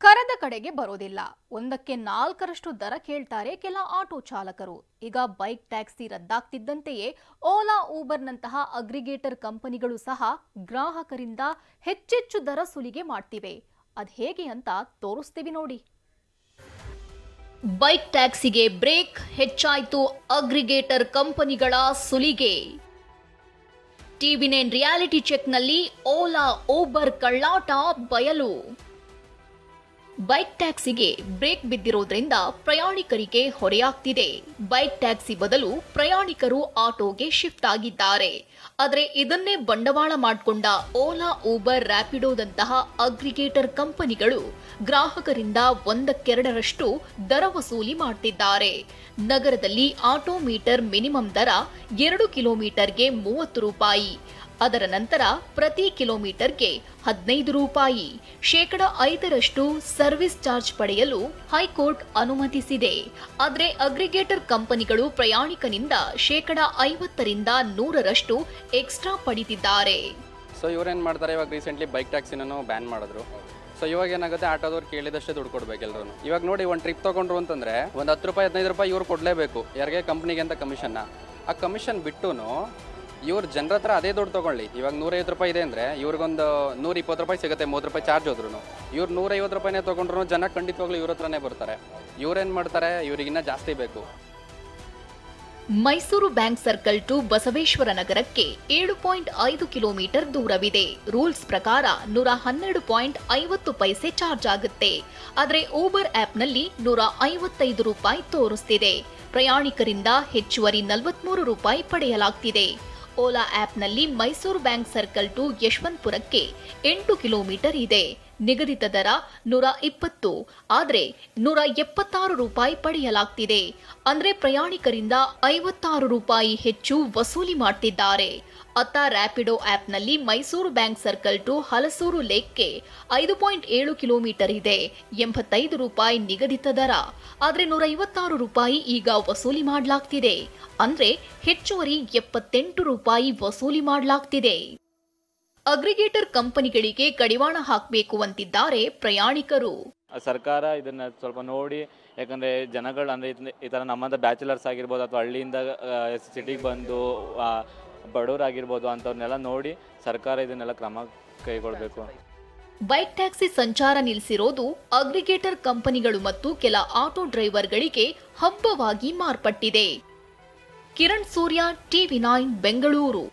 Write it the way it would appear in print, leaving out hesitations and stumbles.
ಕರೆದ ಕಡೆಗೆ ಬರೋದಿಲ್ಲ. ಒಂದಕ್ಕೆ 4ರಷ್ಟು ದರ ಕೇಳ್ತಾರೆ ಕೆಲ ಆಟೋ ಚಾಲಕರು. ಈಗ ಬೈಕ್ ಟ್ಯಾಕ್ಸಿ ರದ್ದಾಗ್ತಿದ್ದಂತೆಯೇ ಓಲಾ ಊಬರ್ನಂತಹ ಅಗ್ರಿಗೇಟರ್ ಕಂಪನಿಗಳು ಸಹ ಗ್ರಾಹಕರಿಂದ ಹೆಚ್ಚೆಚ್ಚು ದರ ಸುಲಿಗೆ ಮಾಡ್ತಿವೆ. ಅದ್ ಹೇಗೆ ಅಂತ ತೋರಿಸ್ತೀವಿ ನೋಡಿ. ಬೈಕ್ ಟ್ಯಾಕ್ಸಿಗೆ ಬ್ರೇಕ್, ಹೆಚ್ಚಾಯ್ತು ಅಗ್ರಿಗೇಟರ್ ಕಂಪನಿಗಳ ಸುಲಿಗೆ. ಟಿವಿ9 ರಿಯಾಲಿಟಿ ಚೆಕ್ನಲ್ಲಿ ಓಲಾ ಊಬರ್ ಕಳ್ಳಾಟ ಬಯಲು. ಬೈಕ್ ಟ್ಯಾಕ್ಸಿಗೆ ಬ್ರೇಕ್ ಬಿದ್ದಿರೋದ್ರಿಂದ ಪ್ರಯಾಣಿಕರಿಗೆ ಹೊರೆಯಾಗ್ತಿದೆ. ಬೈಕ್ ಟ್ಯಾಕ್ಸಿ ಬದಲು ಪ್ರಯಾಣಿಕರು ಆಟೋಗೆ ಶಿಫ್ಟ್ ಆಗಿದ್ದಾರೆ. ಆದರೆ ಇದನ್ನೇ ಬಂಡವಾಳ ಮಾಡಿಕೊಂಡ ಓಲಾ ಊಬರ್ ರ್ಯಾಪಿಡೋದಂತಹ ಅಗ್ರಿಗೇಟರ್ ಕಂಪನಿಗಳು ಗ್ರಾಹಕರಿಂದ 1/2ರಷ್ಟು ದರ ವಸೂಲಿ ಮಾಡ್ತಿದ್ದಾರೆ. ನಗರದಲ್ಲಿ ಆಟೋ ಮೀಟರ್ ಮಿನಿಮಮ್ ದರ 2 ಕಿಲೋಮೀಟರ್ಗೆ 30 ರೂಪಾಯಿ. ಅದರ ನಂತರ ಪ್ರತಿ ಕಿಲೋಮೀಟರ್ಗೆ 15 ರೂಪಾಯಿ. 5% ಸರ್ವಿಸ್ ಚಾರ್ಜ್ ಪಡೆಯಲು ಹೈಕೋರ್ಟ್ ಅನುಮತಿಸಿದೆ. ಆದರೆ ಅಗ್ರಿಗೇಟರ್ ಕಂಪನಿಗಳು ಪ್ರಯಾಣಿಕನಿಂದ 50ರಿಂದ 100ರಷ್ಟು ಎಕ್ಸ್ಟ್ರಾ ಪಡಿತಿದ್ದಾರೆ. ಸೊ ಇವರೇನು ಮಾಡ್ತಾರೆ, ಇವಾಗ ರೀಸೆಂಟ್ಲಿ ಬೈಕ್ ಟ್ಯಾಕ್ಸಿನೂ ಬ್ಯಾನ್ ಮಾಡಿದ್ರು. ಸೊ ಇವಾಗ ಏನಾಗುತ್ತೆ, ಆಟೋದವ್ರು ಕೇಳಿದಷ್ಟೇ ದುಡ್ಡು ಕೊಡ್ಬೇಕು ಎಲ್ಲರೂ. ಇವಾಗ ನೋಡಿ, ಒಂದು ಟ್ರಿಪ್ ತೊಗೊಂಡ್ರು ಅಂತಂದರೆ ಒಂದು 10 ರೂಪಾಯಿ 15 ರೂಪಾಯಿ ಇವ್ರು ಕೊಡಲೇಬೇಕು. ಯಾರಿಗೆ? ಕಂಪ್ನಿಗೆ ಅಂತ ಕಮಿಷನ್ನ. ಆ ಕಮಿಷನ್ ಬಿಟ್ಟು ಇವ್ರು ಜನರ ಹತ್ರ ಅದೇ ದುಡ್ಡು ತೊಗೊಳ್ಳಿ. ಇವಾಗ 150 ರೂಪಾಯಿ ಇದೆ ಅಂದರೆ ಇವ್ರಿಗೊಂದು 120 ರೂಪಾಯಿ ಸಿಗುತ್ತೆ, 30 ರೂಪಾಯಿ ಚಾರ್ಜ್ ಹೋದ್ರು. ಇವ್ರು 150 ರೂಪಾಯಿನೇ ತೊಗೊಂಡ್ರು ಜನ ಖಂಡಿತವಾಗ್ಲೂ ಇವ್ರ ಹತ್ರನೇ ಬರ್ತಾರೆ. ಇವ್ರೇನು ಮಾಡ್ತಾರೆ, ಇವ್ರಿಗಿನ್ನ ಜಾಸ್ತಿ ಬೇಕು. Mysuru bank circle to Basaveshwara ನಗರಕ್ಕೆ 7.5 ಕಿಲೋಮೀಟರ್ ದೂರವಿದೆ. ರೂಲ್ಸ್ ಪ್ರಕಾರ 112.50 ಪೈಸೆ ಚಾರ್ಜ್ ಆಗುತ್ತೆ. ಆದರೆ ಊಬರ್ ಆಪ್ನಲ್ಲಿ 155 ರೂಪಾಯಿ ತೋರಿಸ್ತಿದೆ. ಪ್ರಯಾಣಿಕರಿಂದ ಹೆಚ್ಚುವರಿ 43 ರೂಪಾಯಿ ಪಡೆಯಲಾಗ್ತಿದೆ. ಓಲಾ ಆಪ್ನಲ್ಲಿ ಮೈಸೂರು ಬ್ಯಾಂಕ್ ಸರ್ಕಲ್ ಟು ಯಶವಂತಪುರಕ್ಕೆ 8 ಕಿಲೋಮೀಟರ್ ಇದೆ. ನಿಗದಿತ ದರ 120, ಆದರೆ 176 ರೂಪಾಯಿ ಪಡೆಯಲಾಗ್ತಿದೆ. ಅಂದ್ರೆ ಪ್ರಯಾಣಿಕರಿಂದ 56 ರೂಪಾಯಿ ಹೆಚ್ಚು ವಸೂಲಿ ಮಾಡ್ತಿದ್ದಾರೆ. ಅತ್ತ ರ್ಯಾಪಿಡೋ ಆಪ್ನಲ್ಲಿ Mysuru bank circle to Halasuru ಲೇಕ್ಗೆ 5.7 ಕಿಲೋಮೀಟರ್ ಇದೆ. 85 ರೂಪಾಯಿ ನಿಗದಿತ ದರ, ಆದರೆ 156 ರೂಪಾಯಿ ಈಗ ವಸೂಲಿ ಮಾಡಲಾಗ್ತಿದೆ. ಅಂದ್ರೆ ಹೆಚ್ಚುವರಿ 78 ರೂಪಾಯಿ ವಸೂಲಿ ಮಾಡಲಾಗ್ತಿದೆ. ಅಗ್ರಿಗೇಟರ್ ಕಂಪನಿಗಳಿಗೆ ಕಡಿವಾಣ ಹಾಕಬೇಕು ಅಂತಿದ್ದಾರೆ ಪ್ರಯಾಣಿಕರು. ಸರ್ಕಾರ ಇದನ್ನ ಸ್ವಲ್ಪ ನೋಡಿ, ಯಾಕಂದರೆ ಜನಗಳು ಅಂದರೆ ಈ ಥರ ನಮ್ಮಂಥ ಬ್ಯಾಚುಲರ್ಸ್ ಆಗಿರ್ಬೋದು ಅಥವಾ ಹಳ್ಳಿಯಿಂದ ಸಿಟಿಗೆ ಬಂದು ಬಡವರಾಗಿರ್ಬೋದು ಅಂಥವ್ರನ್ನೆಲ್ಲ ನೋಡಿ ಸರ್ಕಾರ ಇದನ್ನೆಲ್ಲ ಕ್ರಮ ಕೈಗೊಳ್ಳಬೇಕು. ಬೈಕ್ ಟ್ಯಾಕ್ಸಿ ಸಂಚಾರ ನಿಲ್ಲಿಸಿರೋದು ಅಗ್ರಿಗೇಟರ್ ಕಂಪನಿಗಳು ಮತ್ತು ಕೆಲ ಆಟೋ ಡ್ರೈವರ್ಗಳಿಗೆ ಹಬ್ಬವಾಗಿ ಮಾರ್ಪಟ್ಟಿದೆ. ಕಿರಣ್ ಸೂರ್ಯ, ಟಿವಿ9 ಬೆಂಗಳೂರು.